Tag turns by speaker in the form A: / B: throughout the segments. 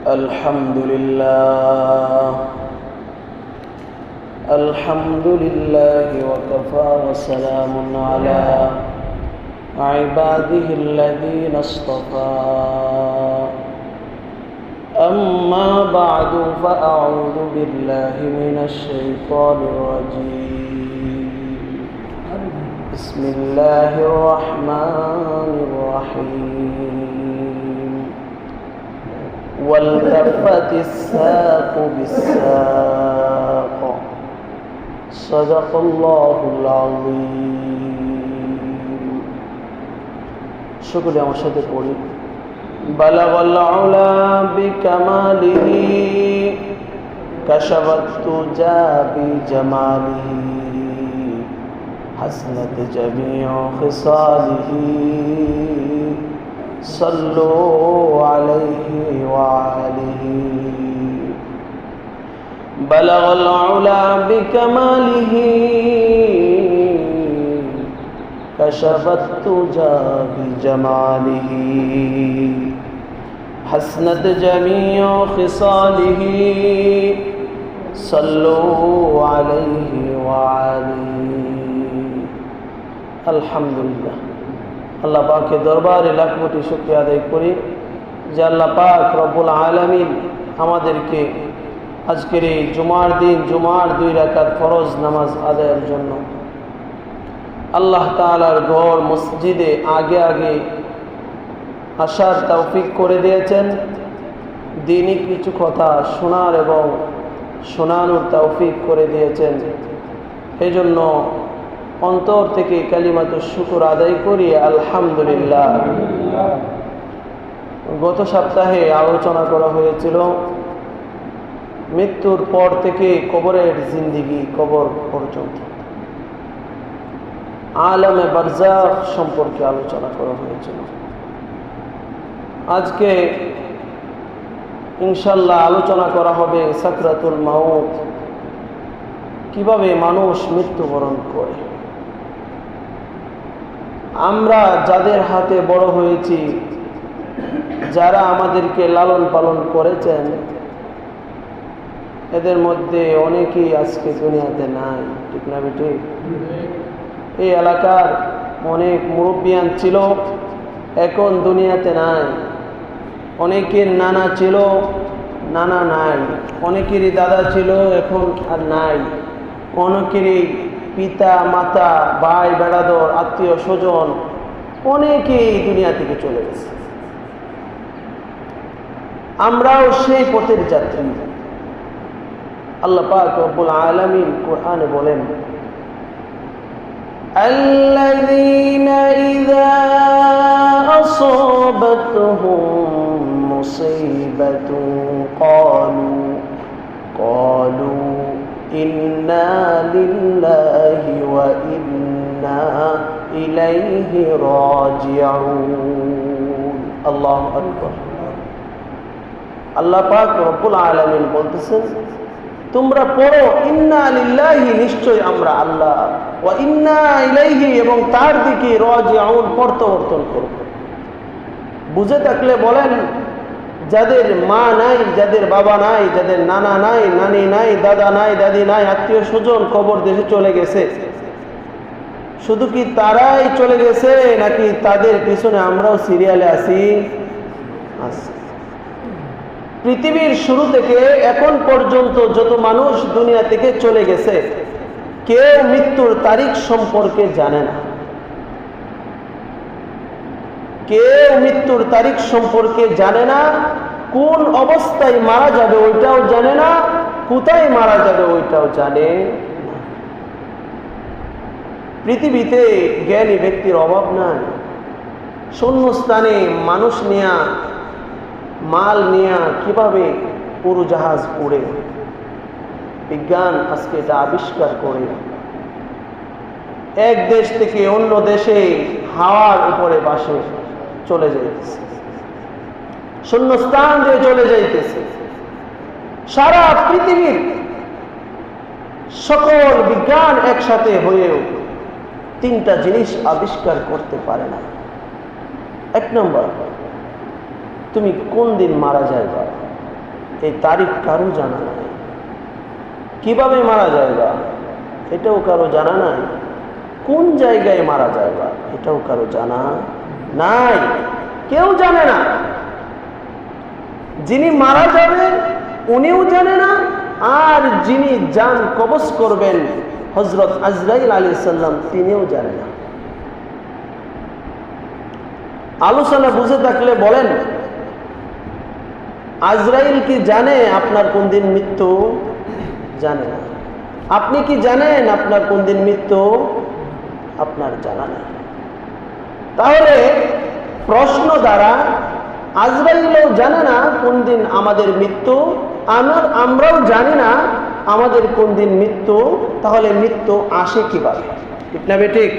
A: الحمد لله وكفى وسلام على عباده الذين اصطفى أما بعد فأعوذ بالله من الشيطان الرجيم بسم الله الرحمن الرحيم والتفت الساق بالساق صدق الله العظيم شكرا وشهد قولي بلغ العلا بكماله كشف الدجى بجماله حسنت جميع خصاله صلوا عليه وآله بلغ العلا بكماله كشف الدجى بجماله حسنت جميع خصاله صلوا عليه وآله الحمدلله আল্লাহ পাকের দরবারে লাখ কোটি শুকরিয়া আদায় করি যে আল্লাহ পাক রব্বুল আলামিন আমাদেরকে আজকের এই জুমার দিন জুমার 2 রাকাত ফরজ নামাজ আদায়ের জন্য আল্লাহ তাআলার ঘর মসজিদে আগে আগে আসার তৌফিক করে দিয়েছেন। দ্বীনি কিছু কথা শোনার এবং শোনানোর তৌফিক করে দিয়েছেন। এজন্য অন্তর থেকে কালিমাতুশ শুকর আদায় করি আলহামদুলিল্লাহ। গত সপ্তাহে আলোচনা করা হয়েছিল মৃত্যুর পর থেকে কবরের জিন্দেগি, কবর পর্যন্ত আলামে বারজাখ সম্পর্কে আলোচনা করা হয়েছিল। আজকে ইনশাআল্লাহ আলোচনা করা হবে সাকরাতুল মাউত, কিভাবে মানুষ মৃত্যুবরণ করে। আমরা যাদের হাতে বড় হয়েছি, যারা আমাদেরকে লালন পালন করেছেন, এদের মধ্যে অনেকেই আজকে দুনিয়াতে নাই, ঠিক না বেটি? এই এলাকার অনেক মুরব্বিয়ান ছিল, এখন দুনিয়াতে নাই। অনেকের নানা ছিল, নানা নাই। অনেকেরই দাদা ছিল, এখন আর নাই। অনেকেরই পিতা মাতা ভাই বেড়াদর আত্মীয় স্বজন অনেকেই দুনিয়া থেকে চলে গেছে। আমরাও সেই পথের যাত্রী। আল্লাহ পাক রব্বুল আলামিন কোরআনে বলেন, আল্লাযীনা ইযা আসাবাতহুম মুসীবাতুন ক্বালু ইন্না লিল্লাহি ওয়া ইন্না ইলাইহি রাজিউন। আল্লাহু আকবার। আল্লাহ পাক রব্বুল আলামিন বলতেছেন, তোমরা পড়ো ইন্না লিল্লাহি, নিশ্চয় আমরা আল্লাহ, ওয়া ইন্না ইলাইহি, এবং তার দিকে রাজিউন, প্রত্যাবর্তন করব। বুঝে থাকলে বলেন, যাদের মা নাই, যাদের বাবা নাই, যাদের নানা নাই, নানি নাই, দাদা নাই, দাদি নাই, আত্মীয় স্বজন কবর দেশে চলে গেছে, শুধু কি তারাই চলে গেছে নাকি তাদের পিছনে আমরাও সিরিয়ালে আছি? পৃথিবীর শুরু থেকে এখন পর্যন্ত যত মানুষ দুনিয়া থেকে চলে গেছে, কেউ মৃত্যুর তারিখ সম্পর্কে জানে না। কেউ মৃত্যুর তারিখ সম্পর্কে জানে না। কোন অবস্থায় মারা যাবে ওইটাও জানে না, কোথায় মারা যাবে ওইটাও জানে না। পৃথিবীতে জ্ঞানী ব্যক্তির অভাব নাই। শূন্যস্থানে মানুষ নিয়া, মাল নিয়া কিভাবে উড়োজাহাজ উড়ে, বিজ্ঞান আজকে এটা আবিষ্কার করে এক দেশ থেকে অন্য দেশে হাওয়ার উপরে বাসে চলে যাইতেছে, শূন্যস্থান দিয়ে চলে যাইতেছে। সারা পৃথিবীর সকল বিজ্ঞান একসাথে হয়েও তিনটা জিনিস আবিষ্কার করতে পারে না। এক নম্বর, তুমি কোন দিন মারা যাবে। এই তারিখ কারো জানা নাই। কিভাবে মারা যায়বা এটাও কারো জানা নাই। কোন জায়গায় মারা যায়বা এটাও কারো জানা নাই, কেউ জানে না। যিনি মারা যাবেন উনিও জানে না, আর যিনি জান কবজ করবেন হযরত আজরাইল আলাইহিস সালাম তিনিও জানে না। আলোচনা বুঝে থাকলে বলেন, আজরাইল কি জানে আপনার কোন দিন মৃত্যু? জানে না। আপনি কি জানেন আপনার কোন দিন মৃত্যু? আপনার জানা নেই। তাহলে প্রশ্ন দ্বারা আজরাইলও জানে না কোন দিন আমাদের মৃত্যু, আমরাও জানি না আমাদের কোন দিন মৃত্যু। তাহলে মৃত্যু আসে কিভাবে? ঠিক না বেঠিক?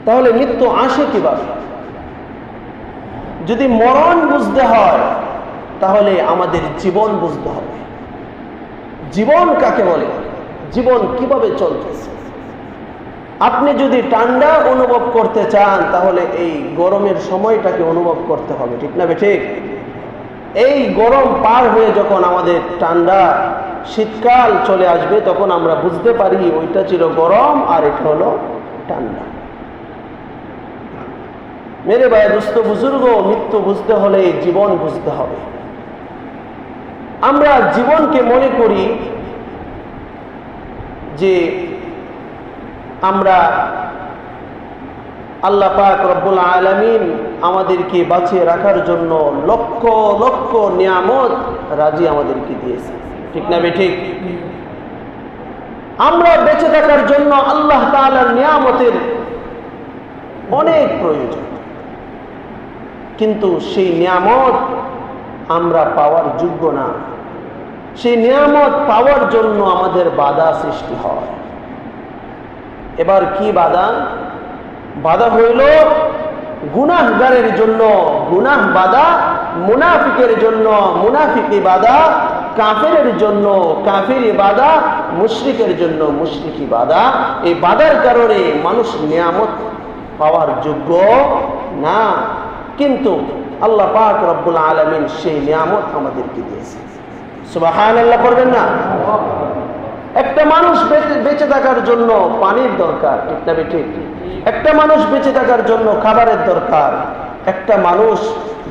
A: তাহলে মৃত্যু আসে কিভাবে? যদি মরণ বুঝতে হয় তাহলে আমাদের জীবন বুঝতে হবে। জীবন কাকে বলে? জীবন কিভাবে চলতেছে? আপনি যদি ঠান্ডা অনুভব করতে চান তাহলে এই গরমের সময়টাকে অনুভব করতে হবে। ঠিক না বেঠিক? এই গরম পার হয়ে যখন আমাদের ঠান্ডা শীতকাল চলে আসবে তখন আমরা বুঝতে পারি ওইটা ছিল গরম আর এটা হলো ঠান্ডা। মেরে ভাই দুস্থ বুজুর্গ, মৃত্যু বুঝতে হলে জীবন বুঝতে হবে। আমরা জীবনকে মনে করি যে আমরা আল্লাহ পাক রব্বুল আলামিন আমাদেরকে বাঁচিয়ে রাখার জন্য লক্ষ লক্ষ নিয়ামত রাজি আমাদেরকে দিয়েছে। ঠিক না বেঠিক? আমরা বেঁচে থাকার জন্য আল্লাহ তাআলার নিয়ামতের অনেক প্রয়োজন, কিন্তু সেই নিয়ামত আমরা পাওয়ার যোগ্য না। সেই নিয়ামত পাওয়ার জন্য আমাদের বাধা সৃষ্টি হয়। এবার কি বাধা? বাধা হইল গুনাহগারের জন্য গুনাহ বাধা, মুনাফিকের জন্য মুনাফিকি বাধা, কাফেরের জন্য কাফিরি বাধা, মুশরিকের জন্য মুশরিকি বাধা। এই বাধার কারণে মানুষ নিয়ামত পাওয়ার যোগ্য না, কিন্তু আল্লাহ পাক রব্বুল আলামিন সেই নিয়ামত আমাদেরকে দিয়েছে। সুবহানাল্লাহ পড়বেন না? একটা মানুষ বেঁচে থাকার জন্য পানির দরকার। ঠিক না বেঠিক? একটা মানুষ বেঁচে থাকার জন্য খাবারের দরকার। একটা মানুষ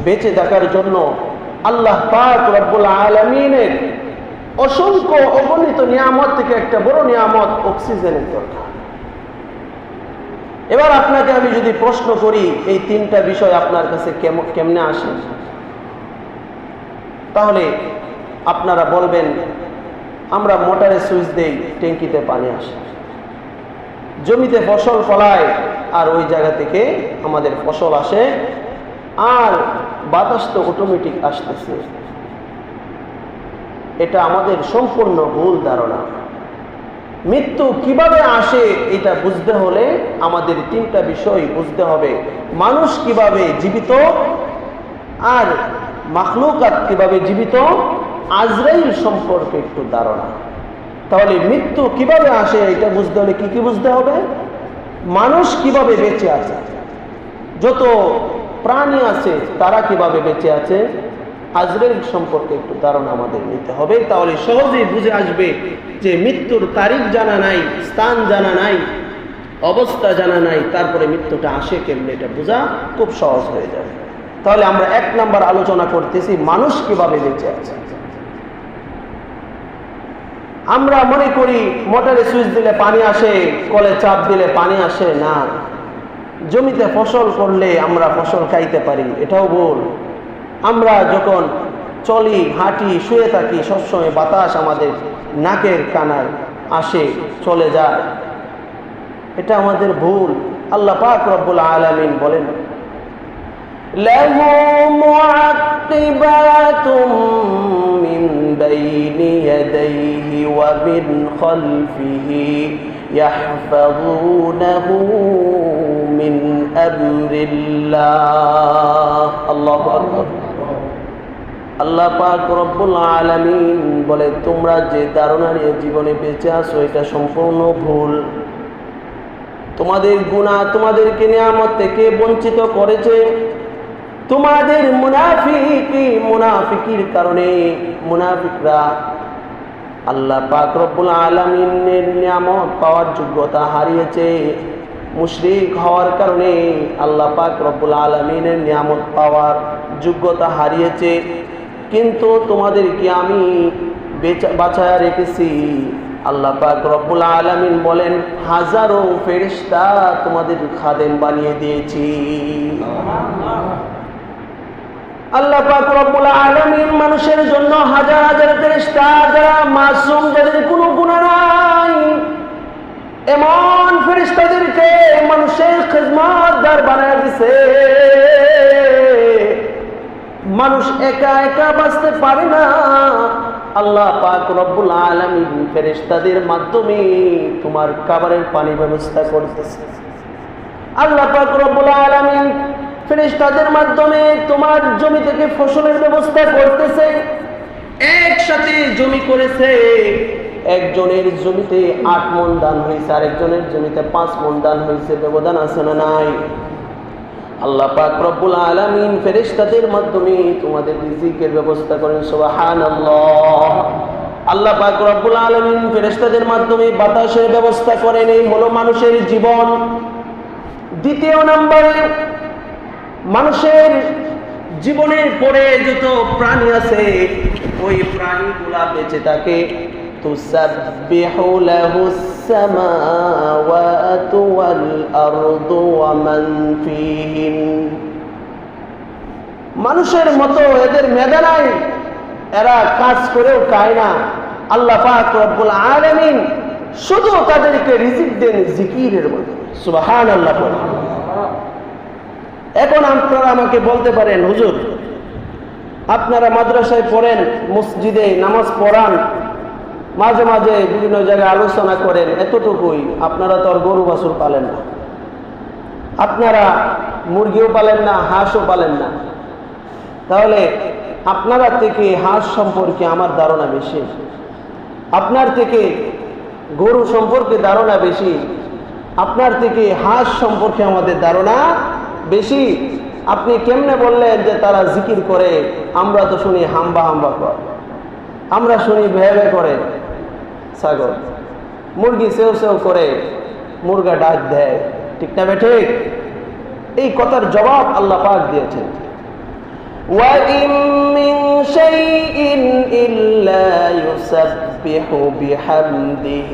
A: বেঁচে থাকার জন্য আল্লাহ পাক রব্বুল আলামিনের অসংখ্য অগণিত নিয়ামত থেকে একটা বড় নিয়ামত অক্সিজেনের দরকার। এবার আপনাকে আমি যদি প্রশ্ন করি এই তিনটা বিষয় আপনার কাছে কেমনে আসে, তাহলে আপনারা বলবেন আমরা মোটরে সুইচ দেই, ট্যাঙ্কিতে পানি আসে, জমিতে ফসল ফলায় আর ওই জায়গা থেকে আমাদের ফসল আসে, আর বাতাস তো অটোমেটিক আসতেছে। এটা আমাদের সম্পূর্ণ ভুল ধারণা। মৃত্যু কিভাবে আসে এটা বুঝতে হলে আমাদের তিনটা বিষয় বুঝতে হবে। মানুষ কিভাবে জীবিত, আর মাখলুকাত কিভাবে জীবিত, আজরাইল সম্পর্কে একটু ধারণা। তাহলে মৃত্যু কিভাবে আসে এটা বুঝতে হলে কি কি বুঝতে হবে? মানুষ কিভাবে বেঁচে আছে, যত প্রাণী আছে তারা কিভাবে বেঁচে আছে, আজরাইল সম্পর্কে একটু ধারণা আমাদের নিতে হবে। তাহলে সহজেই বুঝে আসবে যে মৃত্যুর তারিখ জানা নাই, স্থান জানা নাই, অবস্থা জানা নাই, তারপরে মৃত্যুটা আসে কেমনে এটা বোঝা খুব সহজ হয়ে যাবে। তাহলে আমরা 1 নাম্বার আলোচনা করতেছি মানুষ কিভাবে বেঁচে আছে। আমরা মনে করি মোটরে সুইচ দিলে পানি আসে, কলে চাপ দিলে পানি আসে। না, জমিতে ফসল করলে আমরা ফসল খাইতে পারি, এটাও ভুল। আমরা যখন চলি, হাঁটি, শুয়ে থাকি, সবসময় বাতাস আমাদের নাকের কানায় আসে, চলে যায়, এটা আমাদের ভুল। আল্লাহ পাক রব্বুল আলামিন বলেন লাহু মুআক্কিবাতুম মিন বাইনি ইয়াদাইহি ওয়া মিন খালফিহি ইয়াহফাযুনাহু মিন আমরিল্লাহ। আল্লাহু আকবার। আল্লাহ পাক রব্বুল আলামিন বলে তোমরা যে ধারণা নিয়ে জীবনে বেঁচে আছো এটা সম্পূর্ণ ভুল। তোমাদের গুনাহ তোমাদেরকে নিয়ামত থেকে বঞ্চিত করেছে, তোমাদের মুনাফিকির কারণে মুনাফিকরা আল্লাহ পাক রব্বুল আলামিনের নিয়ামত পাওয়ার যোগ্যতা হারিয়েছে। মুশরিক হওয়ার কারণে আল্লাহ পাক রব্বুল আলামিনের নিয়ামত পাওয়ার যোগ্যতা হারিয়েছে। কিন্তু তোমাদেরকে আমি বাঁচায়া রেখেছি। আল্লাহ পাক রব্বুল আলামিন বলেন, হাজারো ফেরেশতা তোমাদের খাদেম বানিয়ে দিয়েছি। আল্লাহ পাক রব্বুল আলামিন মানুষের জন্য হাজার হাজার ফেরেশতা, যারা মাসুম, যাদের কোনো গুনাহ নাই, এমন ফেরেশতাদেরকে মানুষের খিদমতগার বানায় দিয়েছে। মানুষ একা একা বাঁচতে পারে না। আল্লাহ পাক রব্বুল আলামিন ফেরেশতাদের মাধ্যমে তোমার খাবারের পানি ব্যবস্থা করতেছে। আল্লাহ পাক রব্বুল আলামিন ফেরেশতাদের মাধ্যমে তোমার জমি থেকে ফসলের ব্যবস্থা করতেছে। একসাথে জমি করেছে, একজনের জমিতে 8 মণ ধান হয়েছে, আরেকজনের জমিতে 5 মণ ধান হয়েছে। ব্যবধান আছে না নাই? আল্লাহ পাক রব্বুল আলামিন ফেরেশতাদের মাধ্যমে তোমাদের রিজিকের ব্যবস্থা করেন। সুবহানাল্লাহ। আল্লাহ পাক রব্বুল আলামিন ফেরেশতাদের মাধ্যমে বাতাসের ব্যবস্থা করেন। এই হলো মানুষের জীবন। দ্বিতীয় নম্বরে, মানুষের জীবনের পরে যত প্রাণী আছে, ওই প্রাণীগুলা বেঁচে থাকে। তুসাব্বিহু লাহুস সামাওয়াতু ওয়াল আরদু ওয়া মান ফীহিন। মানুষের মতো এদের মেধা নাই, এরা কাজ করেও খায় না। আল্লাহ পাক রব্বুল আলামিন শুধু তাদেরকে রিজিক দেন জিকিরের মধ্যে। সুবহানাল্লাহ। এখন আপনারা আমাকে বলতে পারেন, হুজুর আপনারা মাদ্রাসায় পড়েন, মসজিদে নামাজ পড়ান, মাঝে মাঝে বিভিন্ন জায়গায় আলোচনা করেন, এতটুকুই। আপনারা তো আর গরু বাছুর পালেন না, আপনারা মুরগিও পালেন না, হাঁসও পালেন না। তাহলে আপনারা থেকে হাঁস সম্পর্কে আমার ধারণা বেশি, আপনার থেকে গরু সম্পর্কে ধারণা বেশি, আপনার থেকে হাঁস সম্পর্কে আমাদের ধারণা বেশি। আপনি কেমনে বললেন যে তারা জিকির করে? আমরা তো শুনি হাম্বা হাম্বা করে, আমরা শুনি ভে ভে করে ছাগল, মুরগি সেও সেও করে, মুরগা ডাক দেয়, ঠিক না ঠিক? এই কথার জবাব আল্লাহ পাক দিয়েছেন। وَإِن مِّن شَيْءٍ إِلَّا يُسَبِّحُ بِحَمْدِهِ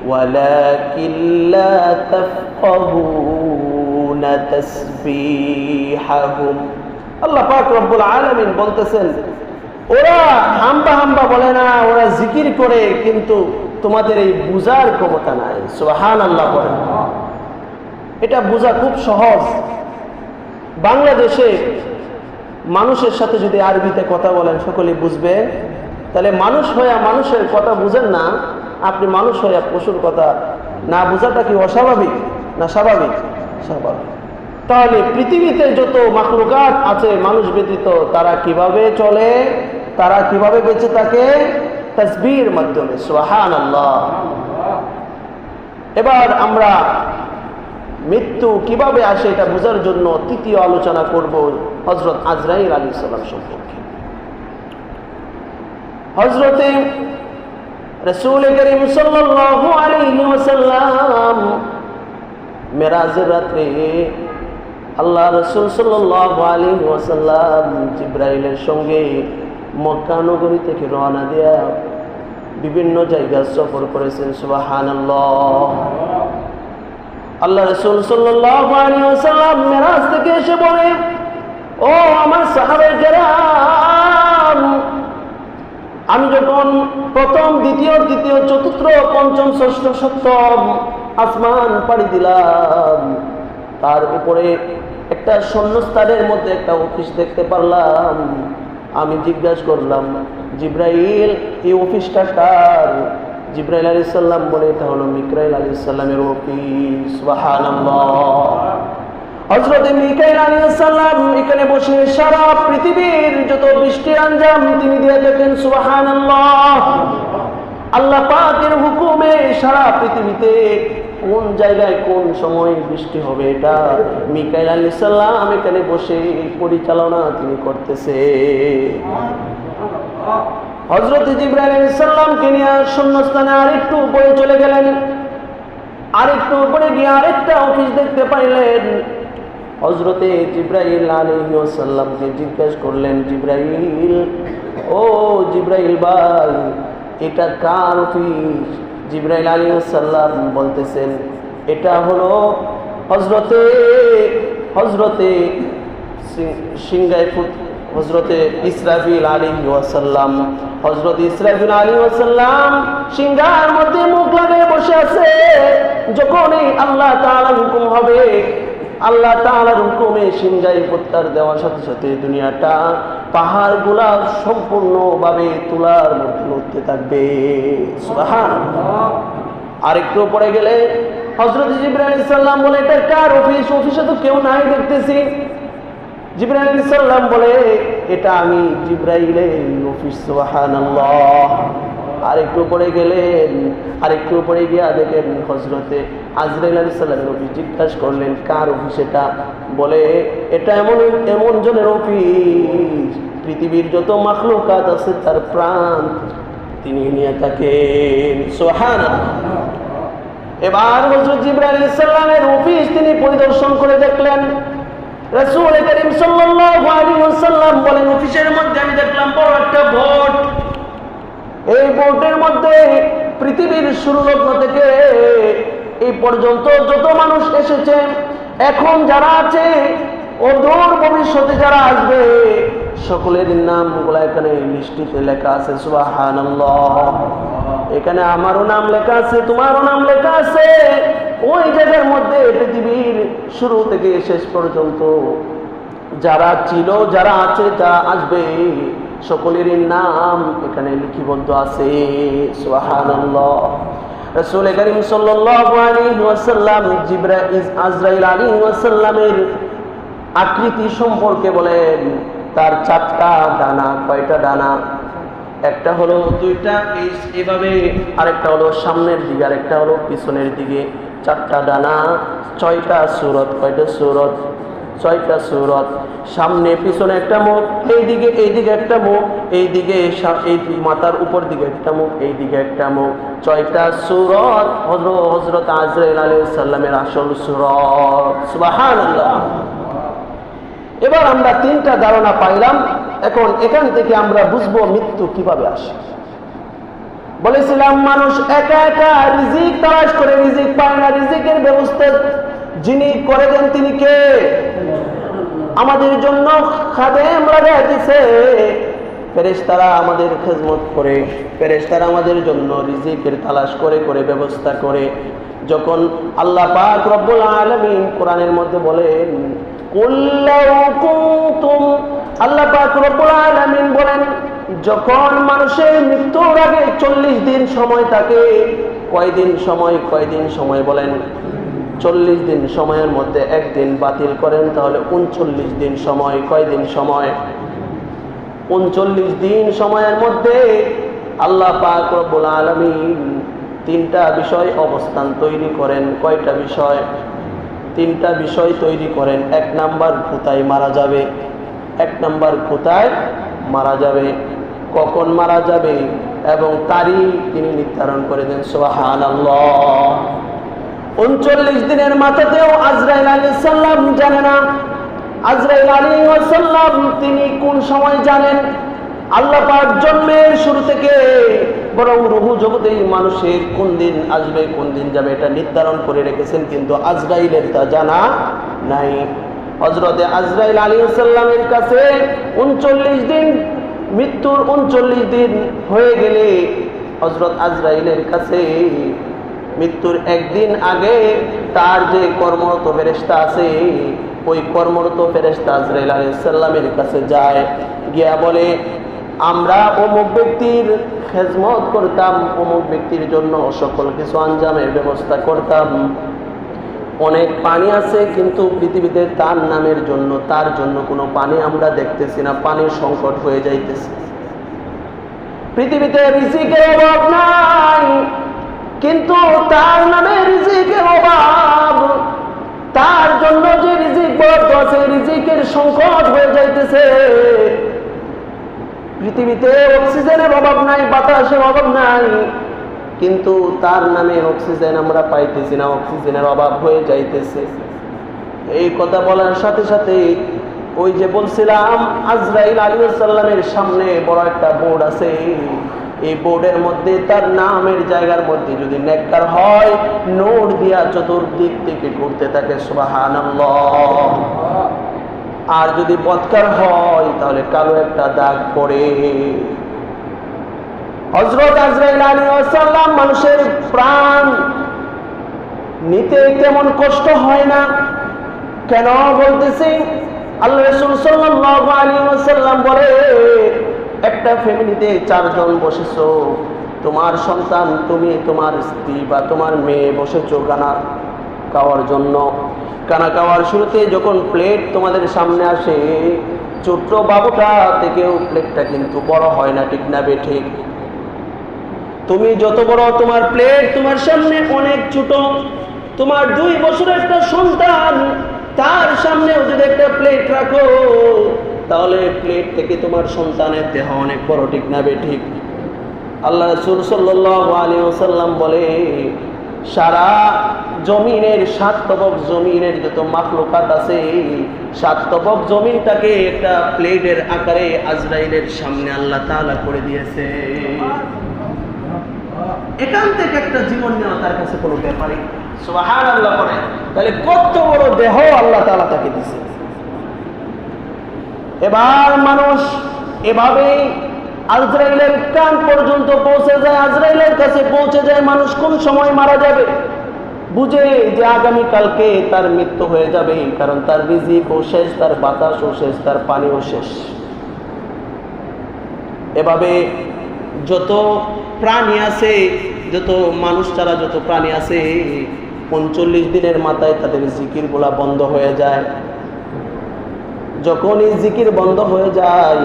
A: وَلَكِن لَّا تَفْقَهُونَ تَسْبِيحَهُمْ। আল্লাহ পাক রব্বুল আলামিন বলতেছেন, ওরা হাম্বা হাম্বা বলে না, ওরা জিকির করে, কিন্তু তোমাদের এই বুঝার ক্ষমতা নাই। সুবহানাল্লাহ বলেন। এটা বোঝা খুব সহজ। বাংলাদেশে মানুষের সাথে যদি আরবিতে কথা বলেন সকলেই বুঝবে। তাহলে মানুষ হয়ে মানুষের কথা বুঝেন না, আপনি মানুষ হয়ে পশুর কথা না বোঝাটা কি অস্বাভাবিক না স্বাভাবিক? স্বাভাবিক। তাহলে পৃথিবীতে যত মাখলুকাত আছে মানুষ ব্যতীত, তারা কিভাবে চলে, তারা কিভাবে বেঁচে থাকে? তাসবিহের মাধ্যমে। সুবহানাল্লাহ। এবার আমরা মৃত্যু কিভাবে আসে এটা বোঝার জন্য তৃতীয় আলোচনা করব হযরত আজরাইল আলাইহিস সালাম সম্পর্কে। হযরতে রাসূল করিম সাল্লাল্লাহু আলাইহি ওয়াসাল্লাম মেরাজের রাতে আল্লাহ রাসূল সাল্লাল্লাহু আলাইহি ওয়াসাল্লাম জিবরাইলের সঙ্গে মক্কা নগরী থেকে রওনা দিয়ে বিভিন্ন জায়গা সফর করেছেন। সুবহানাল্লাহ। আল্লাহ রাসূল সাল্লাল্লাহু আলাইহি ওয়াসাল্লাম মেরাজ থেকে এসে বলে, ও আমার সাহাবায়ে কেরাম, আমি যখন প্রথম, দ্বিতীয়, তৃতীয়, চতুর্থ, পঞ্চম, ষষ্ঠ, সপ্তম আসমান পাড়ি দিলাম, তার উপরে একটা শূন্যস্থানের মধ্যে একটা অফিস দেখতে পারলাম। আমি জিজ্ঞাসা করলাম, জিবরাইল এই অফিসটা কার? জিবরাইল আলাইহিস সালাম বলে, এটা হলো মিকাইল আলাইহিস সালামের অফিস। সুবহানাল্লাহ। হযরত মিকাইল আলাইহিস সালাম এখানে বসে সারা পৃথিবীর যত বৃষ্টির আঞ্জাম তিনি দিয়ে থাকেন। সুবহানাল্লাহ। আল্লাহ পাকের হুকুমে সারা পৃথিবীতে কোন জায়গায় কোন সময় বৃষ্টি হবে এটা মিকাইল আলাইহিস সালাম এখানে বসে পরিচালনা তিনি করতেছে। হযরত জিবরাইল আলাইহিস সালামকে নিয়ে শূন্যস্থানে আরেকটু উপরে চলে গেলেন। আরেকটু উপরে গিয়ে আরেকটা অফিস দেখতে পাইলেন। হযরতে জিবরাইল আলাইহিস সালামকে জিজ্ঞেস করলেন, জিবরাইল, ও জিবরাইল ভাই, এটা কার অফিস? জিবরাইল আলাইহিস সালাম বলতেছেন, এটা হলো হযরতে হযরতে ইসরাফিল আলাইহিস সালাম। হযরত ইসরাফিল আলাইহিস সালাম সিংহার মধ্যে মুখ লাগিয়ে বসে আছে। যখনই আল্লাহ তাআলার হুকুম হবে, আল্লাহ তাআলার হুকুমে সিংহায় প্রত্যার দেওয়ার সাথে সাথে দুনিয়াটা পাহাড়গুলা সম্পূর্ণভাবে তুলার মধ্যে উঠতে থাকবে। সুবহানাল্লাহ। আরেকটু পরে গেলে হযরত জিবরাইল আলাইহিস সালাম বলে, এটা কার অফিস? অফিসে তো কেউ নাই দেখতেছি। জিবরাইল আলাইহিস সালাম বলে, এটা আমি জিবরাইলের অফিস। সুবহানাল্লাহ। আরেকটু পরে গেলেন, আরেকটু পরে গিয়া দেখেন হযরতে আজরাইল আলাইহিস সালামের অফিস। জিজ্ঞাসা করলেন, কার অফিস এটা? বলে, এটা এমন জনের অফিস, পৃথিবীর যত মাখলুকাত আছে তার প্রাণ তিনি নিয়ে থাকেন। সুবহানাল্লাহ। এবার হযরত জিবরাইল আলাইহিস সালামের অফিস তিনি পরিদর্শন করে দেখলেন। রাসূল করিম সাল্লাল্লাহু আলাইহি ওয়াসাল্লাম বলেন, অফিসের মধ্যে আমি দেখলাম বড় একটা বোর্ড। এই বোর্ডের মধ্যে পৃথিবীর শুরু লগ্ন থেকে এই পর্যন্ত যত মানুষ এসেছে, এখন যারা আছে, অদূর ভবিষ্যতে যারা আসবে, সকলের নামগুলো এখানে লিস্টিতে লেখা আছে। সুবহানাল্লাহ। এখানে আমারও নাম লেখা আছে, তোমারও নাম লেখা আছে। ওই জায়গার মধ্যে পৃথিবীর শুরু থেকে শেষ পর্যন্ত যারা ছিল, যারা আছে, যা আসবে, সকলেরই নাম এখানে লিপিবদ্ধ আছে। সুবহানাল্লাহ। রাসূল করিম সাল্লাল্লাহু আলাইহি ওয়াসাল্লাম আজরাইল আলাইহিস সালামের আকৃতি সম্পর্কে বলেন, তার 4টা ডানা। কয়টা ডানা? একটা হলো দুইটা এইভাবে, আরেকটা হলো সামনের দিকে, আরেকটা হলো পিছনের দিকে। 4টা ডানা, 6টা সূরত। কয়টা সূরত? 6টা সূরত। সামনে পিছনে একটা মুখ, এইদিকে একটা মুখ, এইদিকে এই মাথার উপর দিকে একটা মুখ, এইদিকে একটা মুখ। 6টা সূরত হযরত আজরাইল আলাইহিস সালামের আসল সূরত। সুবহানাল্লাহ। এবার আমরা 3টা ধারণা পাইলাম। এখন এখান থেকে আমরা বুঝবো মৃত্যু কিভাবে আসে। বলেছিলাম মানুষ একা একা রিজিক তালাশ করে রিজিক পায় না। রিজিকের ব্যবস্থা যিনি করে দেন তিনি কে? আমাদের জন্য খাদেম লাগায় দিয়েছে। ফেরেশতারা আমাদের খেদমত করে, ফেরেশতারা আমাদের জন্য রিজিকের তালাশ করে করে ব্যবস্থা করে। যখন আল্লাহ পাক রব্বুল আলামিন কোরআনের মধ্যে বলেন, কুল লাউ কুনতুম, আল্লাহ পাক রব্বুল আলামিন বলেন, যখন মানুষের মৃত্যুর আগে 40 দিন সময় থাকে। কয়দিন সময় বলেন? 40 দিন সময়ের মধ্যে একদিন বাতিল করেন, তাহলে 39 দিন সময়। কয়দিন সময়? 39 দিন সময়ের মধ্যে আল্লাহ পাক রব্বুল আলামিন 3টা বিষয় অবস্থান তৈরি করেন। কয়টা বিষয়? 3টা বিষয় তৈরি করেন। 1 নাম্বার কোথায় মারা যাবে, 1 নাম্বার কোথায় মারা যাবে, কখন মারা যাবে এবং তারিখ তিনি নির্ধারণ করে দেন। সুবহানাল্লাহ। 39 দিনের মাথাতেও আজরাইল আলাইহিস সালাম জানে না। আজরাইল আলাইহিস সালাম তিনি কোন সময় জানেন? আল্লাহ পাক জন্মের শুরু থেকে বরং রূহ জগতে মানুষের কোন দিন আসবে, কোন দিন যাবে এটা নির্ধারণ করে রেখেছেন, কিন্তু আজরাইলের তা জানা নাই। হযরতে আজরাইল আলাইহিস সালামের কাছে 39 দিন, মৃত্যুর 39 দিন হয়ে গেলে হযরত আজরাইলের কাছে মৃত্যুর একদিন আগে তার যে কর্মরত ফেরেশতা আছে, ওই কর্মরত ফেরেশতা আজরাইল আলাইহিস সালামের কাছে যায়, গিয়া বলে, আমরা অমুক ব্যক্তির খেদমত করতাম, অমুক ব্যক্তির জন্য সকল কিছু আঞ্জামের ব্যবস্থা করতাম। অনেক পানি আছে, কিন্তু পৃথিবীতে তার নামের জন্য, তার জন্য কোনো পানি আমরা দেখতেছি না, পানির সংকট হয়ে যাইতেছে। পৃথিবীতে রিজিকের অভাব নাই, কিন্তু তার নামে রিজিকের অভাব, তার জন্য যে রিজিক বরাদ্দ আছে রিজিকের সংকট হয়ে যাইতেছে। পৃথিবীতে অক্সিজেনের অভাব নাই, বাতাসের অভাব নাই, কিন্তু তার নামে অক্সিজেন আমরা পাইতেছি না, অক্সিজেনের অভাব হয়ে যাইতেছে। এই কথা বলার সাথে সাথে ওই যে বলছিলাম আজরাইল আলাইহিস সালামের সামনে বড় একটা বোর্ড আছে, এই বোর্ডের মধ্যে তার নামের জায়গার মধ্যে যদি নেককার হয় নূর দিয়া চতুর্দিক থেকে ঘুরতে থাকে সুবহানাল্লাহ, আর যদি বদকার হয় তাহলে কালো একটা দাগ পড়ে। হযরত আজরাইল আলাইহিস সালাম মানুষের প্রাণ নিতে কেমন কষ্ট হয় না, কেন বলতেছি? আল্লাহ রাসূল সাল্লাল্লাহু আলাইহি ওয়াসাল্লাম বলে, একটা ফ্যামিলিতে 4 জন বসেছো, তোমার সন্তান, তুমি, তোমার স্ত্রী বা তোমার মেয়ে বসেছো খানা খাওয়ার জন্য। খানা খাওয়ার শুরুতে যখন প্লেট তোমাদের সামনে আসে, ছোট্ট বাবুটা থেকেও প্লেটটা কিন্তু বড় হয় না, ঠিক না বেঠিক? তুমি যত বড় তোমার প্লেট, তোমার সামনে অনেক ছোট। তোমার 2 বছরের একটা সন্তান, তার সামনেও যদি একটা প্লেট রাখো তাহলে প্লেট থেকে তোমার সন্তানের দেহ অনেক বড়, ঠিক না বেঠিক? আল্লাহ রাসূল সাল্লাল্লাহু আলাইহি ওয়াসাল্লাম বলে, সারা জমিনের 7 তবক জমিনের যত মাখলুকাত আছে, 7 তবক জমিনটাকে একটা প্লেটের আকারে আজরাইলের সামনে আল্লাহ তাআলা করে দিয়েছে। এখান থেকে একটা জীবন নেওয়া তার কাছে কোনো ব্যাপারই। সুবহানাল্লাহ বলে, তাহলে কত বড় দেহ আল্লাহ তাআলা তাকে দিয়েছে। এবার মানুষ এভাবেই আজরাইলের কান পর্যন্ত পৌঁছে যায়, আজরাইলের কাছে পৌঁছে যায়। মানুষ কোন সময় মারা যাবে বুঝে যে আগামীকালকে তার মৃত্যু হয়ে যাবে, কারণ তার রিজিকও শেষ, তার বাতাসও শেষ, তার পানিও শেষ। এভাবে যত প্রাণী আছে, যত মানুষ ছাড়া যত প্রাণী আছে, 39 দিনের মাথায় তাদের জিকিরগুলা বন্ধ হয়ে যায়। যখন এই জিকির বন্ধ হয়ে যায়,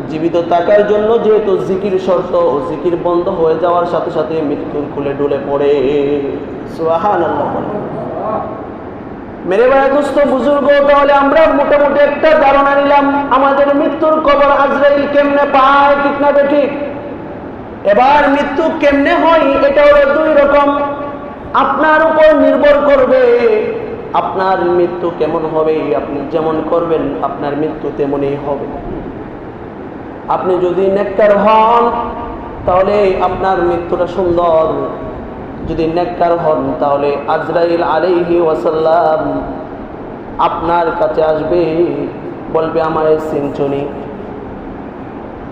A: জীবিত থাকার জন্য যেহেতু জিকির শর্ত, জিকির বন্ধ হয়ে যাওয়ার সাথে সাথে মৃত্যুর কুলে ডুলে পড়ে। সুবহানাল্লাহ। মেরে ভাই দোস্ত বুজুর্গ, তাহলে আমরা মোটামুটি একটা ধারণা নিলাম আমাদের মৃত্যুর খবর আজরাইল কেমনে পায়, ঠিক না ঠিক? এবার মৃত্যু কেমনে হয় এটা হলো 2 রকম। আপনার উপর নির্ভর করবে আপনার মৃত্যু কেমন হবে। আপনি যেমন করবেন আপনার মৃত্যু তেমনই হবে। আপনি যদি নেককার হন তাহলে আপনার মৃত্যুটা সুন্দর, যদি নেককার হন তাহলে আজরাইল আলাইহি ওয়াসাল্লাম আপনার কাছে আসবে, বলবে আমায় চিনছুনি।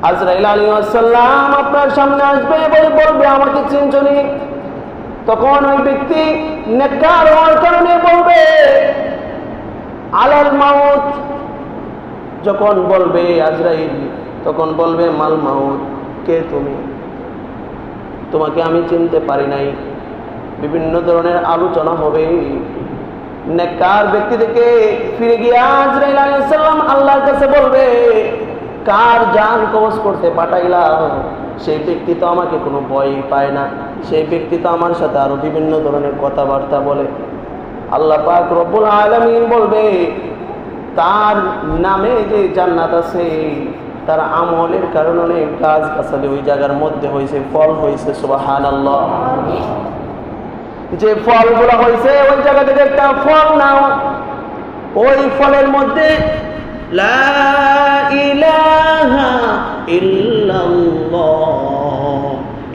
A: আজরাইল আলাইহিস সালাম আপনার সামনে আসবে, বলবে আমাকে চিনছুনি। তখন ওই ব্যক্তি নেককার হওয়ার কারণে বলবে আলাল মাউত। যখন বলবে আজরাইল, তখন বলবে মাল মাউত, কে তুমি? তোমাকে আমি চিনতে পারি নাই। বিভিন্ন ধরনের আলোচনা হবে। নেককার ব্যক্তি থেকে ফিরে গিয়ে আজরাইল আলাইহিস সালাম আল্লাহর কাছে বলবে, কার জান কবজ করতে পাঠাইলাম সেই ব্যক্তি তো আমাকে কোনো ভয় পায় না, সেই ব্যক্তি তো আমার সাথে আরো বিভিন্ন ধরনের কথাবার্তা বলে। আল্লাহ পাক রব্বুল আলামিন বলবে, তার নামে যে জান্নাত আছে, তার আমলের কারণে অনেক গাছ গাছালি ওই জায়গার মধ্যে হয়েছে, ফল হয়েছে। সুবহানাল্লাহ। যে ফলগুলো হয়েছে ওই জায়গা থেকে একটা ফল নাও, ওই ফলের মধ্যে লা ইলাহা ইল্লাল্লাহ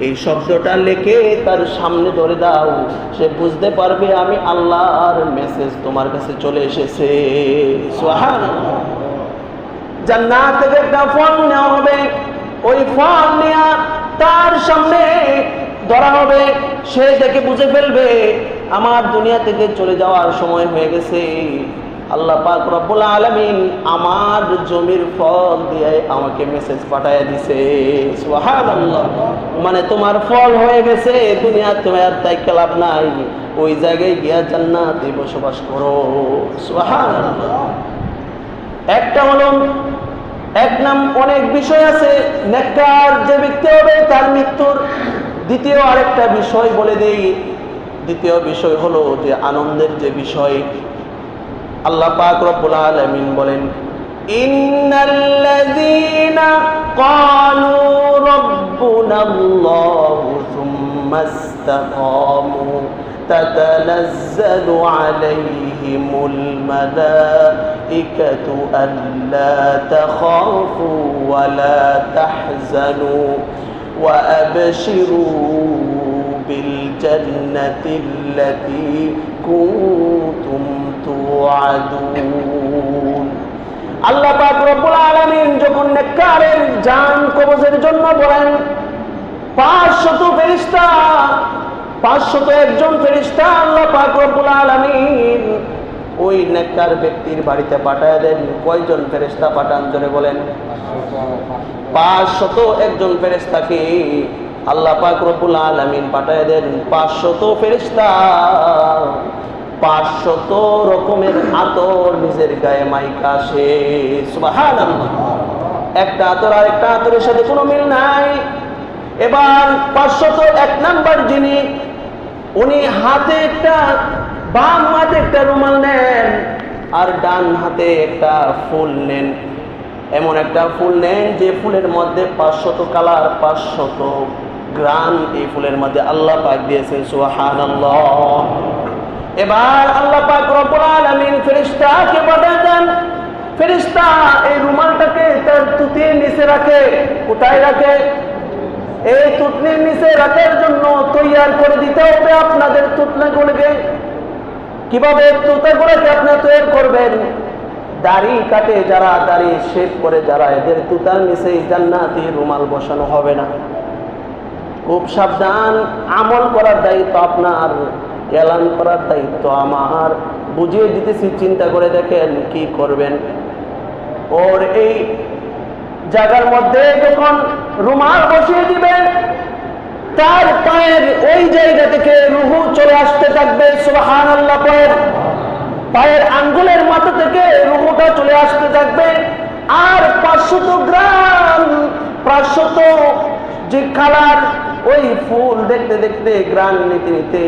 A: এই শব্দটা লিখে তার সামনে ধরে দাও, সে বুঝতে পারবে আমি আল্লাহর মেসেজ তোমার কাছে চলে এসেছে। সুবহানাল্লাহ। জান্নাত থেকে একটা ফল নেওয়া হবে, ওই ফল নিয়ে তার সামনে ধরা হবে। সে দেখে বুঝে ফেলবে আমার দুনিয়া থেকে চলে যাওয়ার সময় হয়ে গেছে। আল্লাহ পাক রব্বুল আলামিন আমার জমির ফল দিয়ে আমাকে মেসেজ পাঠায় দিছে। সুবহানাল্লাহ। মানে তোমার ফল হয়ে গেছে, দুনিয়াতে আর তাই লাভ নাই, ওই জায়গায় গিয়া জান্নাতে বসবাস করো। সুবহানাল্লাহ। একটা হলো এক নাম, অনেক বিষয় আছে। নেককার যে ব্যক্তি হবে তার মৃত্যুর দ্বিতীয় আরেকটা বিষয় বলে দেই। দ্বিতীয় বিষয় হলো যে আনন্দের যে বিষয়, আল্লাহ পাক রব্বুল আলামিন বলেন, ইন্নাল্লাযীনা ক্বালু রাব্বুনাল্লাহু সুম্মা ইসতাকামু তাতানাজ্জালু আলাইহিমুল মালাইকাতু আল্লা তাখাফু ওয়া লা তাহজানু ওয়া আবশিরু বিল জান্নাতিল্লাতী কুনতুম তুআদুন। আল্লাহ পাক রব্বুল আলামিন যখন নেককারের জান কবজের জন্য বলেন 500 ফেরেশতা, 501 ফেরেশতা আল্লাহ পাক রব্বুল আলামিন ওই নেককার ব্যক্তির বাড়িতে পাঠায় দেন। কয়জন ফেরেশতা পাঠান জোরে বলেন? 501 ফেরেশতাকে আল্লাহ পাক রব্বুল আলামিন পাঠায় দেন। 500 ফেরেশতা 500 রকমের আতর নিজের গায়ে মাইকা আসে। সুবহানাল্লাহ। একটা আতর আর একটা আতরের সাথে কোনো মিল নাই। এবার 501 নাম্বার যিনি, উনি হাতে একটা, বাম হাতে একটা রুমাল নেন আর ডান হাতে একটা ফুল নেন। এমন একটা ফুল নেন যে ফুলের মধ্যে 500 কালার, 500 গ্রাম এই ফুলের মধ্যে আল্লাহ পাক দিয়েছেন। সুবহানাল্লাহ। এবার আল্লাহ পাক রব্বুল আলামিন ফেরেশতাকে পাঠায় দেন। ফেরেশতা এই রুমালটাকে তার তুতির নিচে রাখে। কোথায় রাখে? এই তুতনির নিচে রাখার জন্য তৈয়ার করে দিতে হবে আপনাদের তুতনাগুলোকে। কিভাবে তুতাগুলোকে আপনারা তৈরি করবেন? দাড়ি কাটে যারা, দাড়ি শেভ করে যারা, এদের তুতার নিচে জান্নাতি রুমাল বসানো হবে না। খুব সাবধান। আমল করার দায়িত্ব আপনার, এলান করার দায়িত্ব আমার। বুঝিয়ে দিতেছি, চিন্তা করে দেখেন কি করবেন। ওর এই জায়গার মধ্যে যখন রুমাল বসিয়ে দিবেন, তার পায়ের ওই জায়গা থেকে রুহু চলে আসতে থাকবে। সুবহানাল্লাহ। পায়ের আঙ্গুলের মাথা থেকে রুহুটা চলে আসতে থাকবে। আর 500 গ্রাম, 500 যে কালার, ওই ফুল দেখতে দেখতে গ্রান নিতে নিতে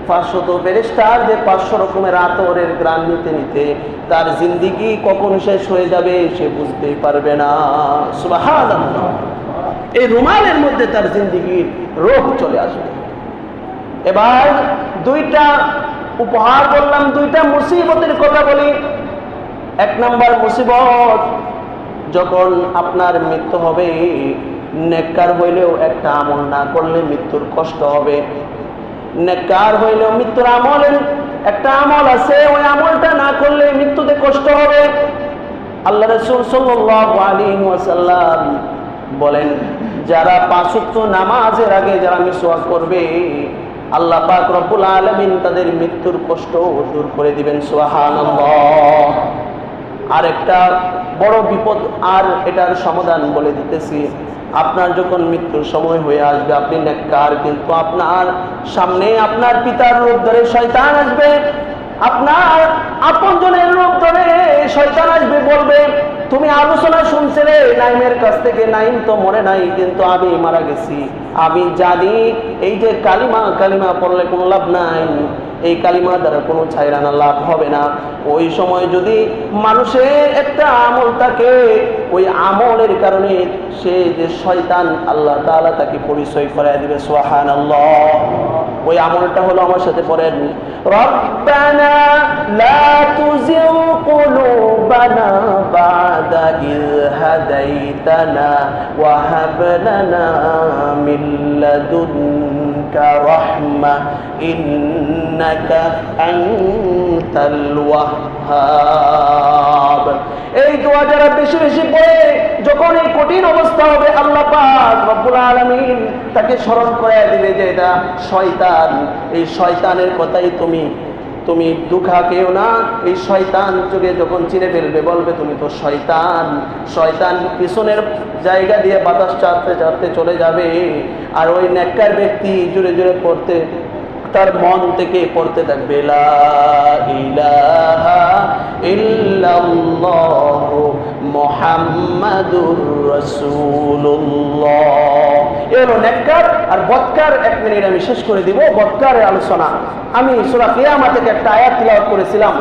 A: 500 ফেরেশতার যে 500 রকমের আতরের গ্রান নিতে নিতে তার জিন্দেগি কখন শেষ হয়ে যাবে সে বুঝতেই পারবে না। সুবহানাল্লাহ। এই রুমালের মধ্যে তার জিন্দেগির রোগ চলে আসবে। এবার দুইটা উপহার বললাম, দুইটা মুসিবতের কথা বলি। 1 নম্বর মুসিবত, যখন আপনার মৃত্যু হবে, নেককার হইলেও একটা আমল না করলে মৃত্যুর কষ্ট হবে। নেককার হইলেও মৃত্যুর আমলের একটা আমল আছে, ওই আমলটা না করলে মৃত্যুতে কষ্ট হবে। আল্লাহ রাসূল সাল্লাল্লাহু আলাইহি ওয়াসাল্লাম বলেন, যারা 5 ওয়াক্ত নামাজের আগে যারা মিসওয়াক করবে, আল্লাহ পাক রব্বুল আলামিন তাদের মৃত্যুর কষ্ট দূর করে দিবেন। সুবহানাল্লাহ। আর একটা বড় বিপদ, আর এটার সমাধান বলে দিতেছি। আপনার যখন মৃত্যুর সময় হয়ে আসবে, আপনি নেককার, কিন্তু আপনার সামনে আপনার পিতার রূপ ধরে শয়তান আসবে, আপনার আপনজনের রূপ ধরে শয়তান আসবে, বলবে তুমি আলোচনা শুনছিলে নাইমের কাছ থেকে, নাইম তো মরে নাই, কিন্তু আমি মারা গেছি। আমি জানি এই যে কালিমা, কালিমা পড়লে কোনো লাভ নাই, এই কালিমা দ্বারা কোনো ছাইরানা লাভ হবে না। ওই সময় যদি মানুষের একটা আমল থাকে, ওই আমলের কারণে সে যে শয়তান, আল্লাহ তাআলা তাকে পরিচয় করায় দিবে। সুবহানাল্লাহ। ওই আমলটা হলো, আমার সাথে পড়েন, রব্বানা লা তুজিগ কুলুবানা বাদা ইয হাদাইতানা ওয়া হাব লানা মিন লাদুনকা রাহমা ইন্নাকা আনতাল ওয়াহ্হাব। এই দোয়া যারা বেশি বেশি পড়ে, যখন এই কঠিন অবস্থা হবে, আল্লাহ পাক রব্বুল আলামিন তাকে স্মরণ করে দিবে যে এটা শয়তান। এই শয়তানের কথাই তুমি দুঃখা কেউ না। এই শয়তান যুগে যখন চিনে ফেলবে, বলবে তুমি তো শয়তান। শয়তান পিছনের জায়গা দিয়ে বাতাস চাটতে চাটতে চলে যাবে। আর ওই নেককার ব্যক্তি জোরে জোরে পড়তে, তার মন থেকে পড়তে থাকবে, লা ইলাহা ইল্লাল্লাহ মুহাম্মাদুর রাসূলুল্লাহ। এর নেককার আর বদকার 1 মিনিট আমি শেষ করে দিব বদকারের আলোচনা। আমি সূরা কিয়ামা থেকে একটা আয়াত তিলাওয়াত করেছিলাম,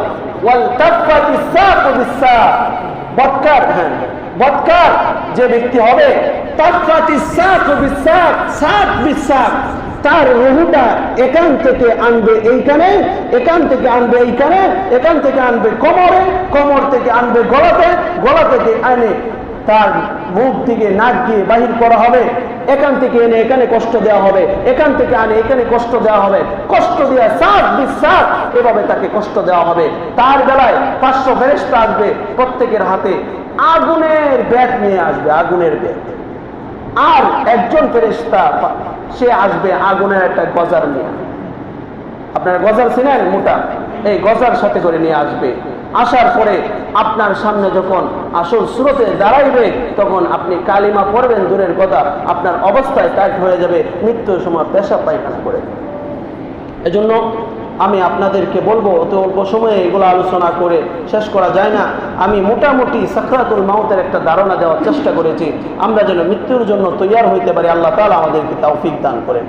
A: ওয়াল তাফাতিস সাকু বিস-সাক। বদকার, হ্যাঁ বদকার যে ব্যক্তি হবে, তাফাতিস সাকু বিস-সাক, সাক বিস-সাক, তার রুহুটা এখান থেকে আনবে এইখানে, এখান থেকে আনবে এইখানে, এখান থেকে আনবে কোমরে, কোমর থেকে আনবে গলাতে, গলা থেকে আনে তার মুখ থেকে নাক দিয়ে বাহির করা হবে, এখান থেকে এনে এখানে কষ্ট দেওয়া হবে, এখান থেকে আনে এখানে কষ্ট দেওয়া হবে, কষ্ট দেওয়া সাত বিশ্বাস এভাবে তাকে কষ্ট দেওয়া হবে। তার বেলায় 500 ফেরেশতা আসবে, প্রত্যেকের হাতে আগুনের ব্যাট নিয়ে আসবে, আগুনের ব্যাট। আর একজন ফেরেশতা সে আসবে আগুনের একটা গজার নিয়ে। আপনার গজার ছিলেন মোটা, এই গজার সাথে করে নিয়ে আসবে। আসার পরে আপনার সামনে যখন আসল সুরতে দাঁড়াইবে, তখন আপনি কালিমা পড়বেন দূরের কথা, আপনার অবস্থায় টাইট হয়ে যাবে, মৃত্যুর সময় পেশাব পায়খানা করে। এজন্য আমি আপনাদেরকে বলবো, অত অল্প সময়ে এগুলো আলোচনা করে শেষ করা যায় না। আমি মোটামুটি সাকরাতুল মাউতের একটা ধারণা দেওয়ার চেষ্টা করেছি, আমরা যেন মৃত্যুর জন্য তৈয়ার হইতে পারি। আল্লাহ তাআলা আমাদেরকে তৌফিক দান করেন।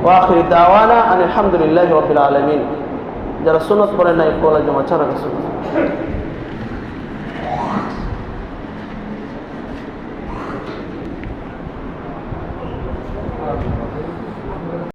A: ওয়া আখিরু দাওয়ানা আলহামদুলিল্লাহি রাব্বিল আলামিন। যারা সুন্নাত পড়েন নাই, কলেজ জমা ছাড়া